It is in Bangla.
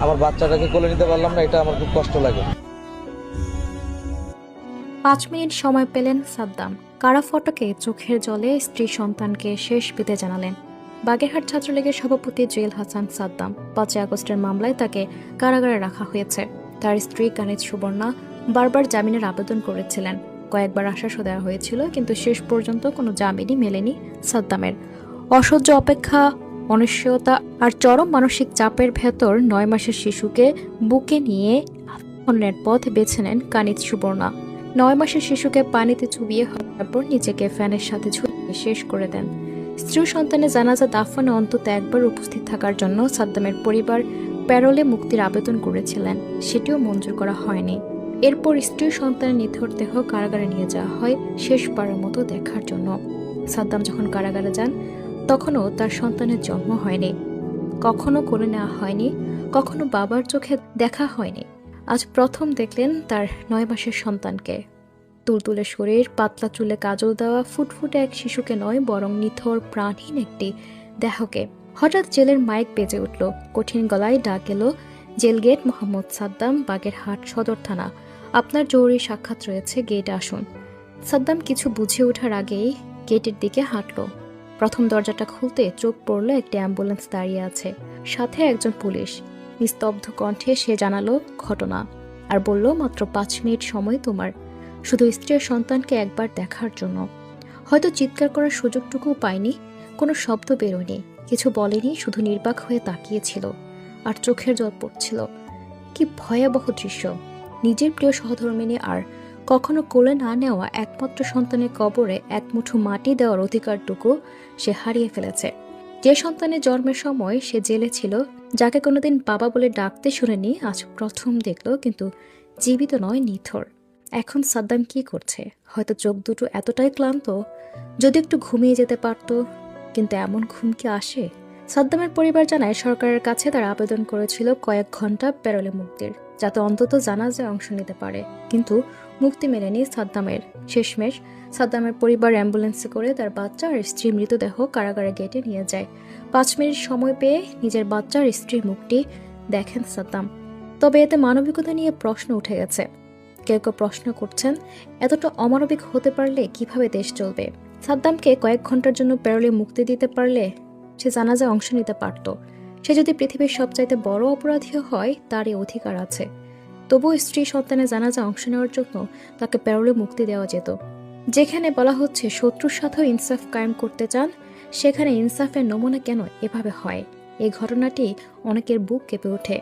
আমার বাচ্চাটাকে কোলে নিতে পারলাম না, এটা আমার খুব কষ্ট লাগে। 5 মিনিট সময় পেলেন সাদ্দাম। কারা ফটকে চোখের জলে স্ত্রী সন্তানকে শেষ বিদায় জানালেন। বাগেরহাট ছাত্রলীগের সভাপতি জুয়েল হাসান সাদ্দাম 5 আগস্টের মামলায় তাকে কারাগারে রাখা হয়েছে। তার স্ত্রী কানিজ সুবর্ণা বারবার জামিনের আবেদন করেছিলেন। কয়েকবার আশ্বাসও দেওয়া হয়েছিল, কিন্তু শেষ পর্যন্ত কোনো জামিনই মেলেনি সাদ্দামের। অসহ্য অপেক্ষা, অনিশ্চয়তা আর চরম মানসিক চাপের ভেতর 9 মাসের শিশুকে বুকে নিয়ে অন্যের পথ বেছে নেন কানিজ সুবর্ণা। 9 মাসের শিশুকে পানিতে চুবিয়ে হওয়ার পর নিজেকে ফ্যানের সাথে ঝুলিয়ে শেষ করে দেন। স্ত্রী সন্তানের জানাজা দাফনে অন্তত একবার উপস্থিত থাকার জন্য সাদ্দামের পরিবার প্যারোলে মুক্তির আবেদন করেছিলেন, সেটিও মঞ্জুর করা হয়নি। এরপর স্ত্রী সন্তানের নিথর দেহ কারাগারে নিয়ে যাওয়া হয় শেষবারের মতো দেখার জন্য। সাদ্দাম যখন কারাগারে যান তখনও তার সন্তানের জন্ম হয়নি, কখনো কোলে নেওয়া হয়নি, কখনো বাবার চোখে দেখা হয়নি। আজ প্রথম দেখলেন তার 9 মাসের সন্তানকে। তুলতুলে শরীর, পাতলা চুলে কাজল দেওয়া ফুটফুটে এক শিশুকে নয়, বরং নিথর প্রাণহীন একটি দেহকে। হঠাৎ জেলের মাইক বেজে উঠল, কঠিন গলায় ডাক এলো, জেল গেট মোহাম্মদ সাদ্দাম, বাগেরহাট সদর থানা, আপনার জরুরি সাক্ষাৎ রয়েছে, গেটে আসুন। সাদ্দাম কিছু বুঝে ওঠার আগেই গেটের দিকে হাঁটল। প্রথম দরজাটা খুলতে চোখ পড়ল একটি অ্যাম্বুলেন্স দাঁড়িয়ে আছে, সাথে একজন পুলিশ। নিস্তব্ধ কণ্ঠে সে জানালো ঘটনা আর বলল, মাত্র 5 মিনিট সময় তোমার, শুধু স্ত্রী আর সন্তানকে একবার দেখার জন্য। হয়তো চিৎকার করার সুযোগটুকুও পায়নি, কোনো শব্দ বেরোয়নি, কিছু বলেনি, শুধু নির্বাক হয়ে তাকিয়েছিল আর চোখের জল পড়ছিল। কি ভয়াবহ দৃশ্য! নিজের প্রিয় সহধর্মিণী আর কখনো কোলে না নেওয়া একমাত্র সন্তানের কবরে এক মুঠো মাটি দেওয়ার অধিকারটুকু সে হারিয়ে ফেলেছে। যে সন্তানের জন্মের সময় সে জেলে ছিল, যাকে কোনোদিন বাবা বলে ডাকতে শুনেনি, আজ প্রথম দেখল, কিন্তু জীবিত নয়, নিথর। এখন সাদ্দাম কি করছে? হয়তো চোখ দুটো এতটাই ক্লান্ত, যদি একটু ঘুমিয়ে যেতে পারত, কিন্তু এমন ঘুম কি আসে? সাদ্দামের পরিবার জানায় সরকারের কাছে তারা আবেদন করেছিল কয়েক ঘন্টা প্যারোলে মুক্তির, যাতে অন্তত জানাজায় অংশ নিতে পারে, কিন্তু মুক্তি মেলেনি সাদ্দামের। শেষমেশ সাদ্দামের পরিবার অ্যাম্বুলেন্সে করে তার বাচ্চা আর স্ত্রী মৃতদেহ কারাগারের গেটে নিয়ে যায়। 5 মিনিট সময় পেয়ে নিজের বাচ্চা আর স্ত্রীর মুক্তি দেখেন সাদ্দাম। তবে এতে মানবিকতা নিয়ে প্রশ্ন উঠে গেছে। কেউ কেউ প্রশ্ন করছেন, এতটা অমানবিক হতে পারলে কিভাবে দেশ চলবে? সাদ্দামকে কয়েক ঘন্টার জন্য প্যারোলে মুক্তি দিতে পারলে সে জানাজায় অংশ নিতে পারত। সে যদি পৃথিবীর সবচাইতে বড় অপরাধীও হয়, তার এই অধিকার আছে। তবুও স্ত্রী সন্তানের জানাজা অংশ নেওয়ার জন্য তাকে প্যারোলে মুক্তি দেওয়া যেত। যেখানে বলা হচ্ছে শত্রুর সাথেও ইনসাফ কায়েম করতে চান, সেখানে ইনসাফের নমুনা কেন এভাবে হয়? এই ঘটনাটি অনেকের বুক কেঁপে ওঠে।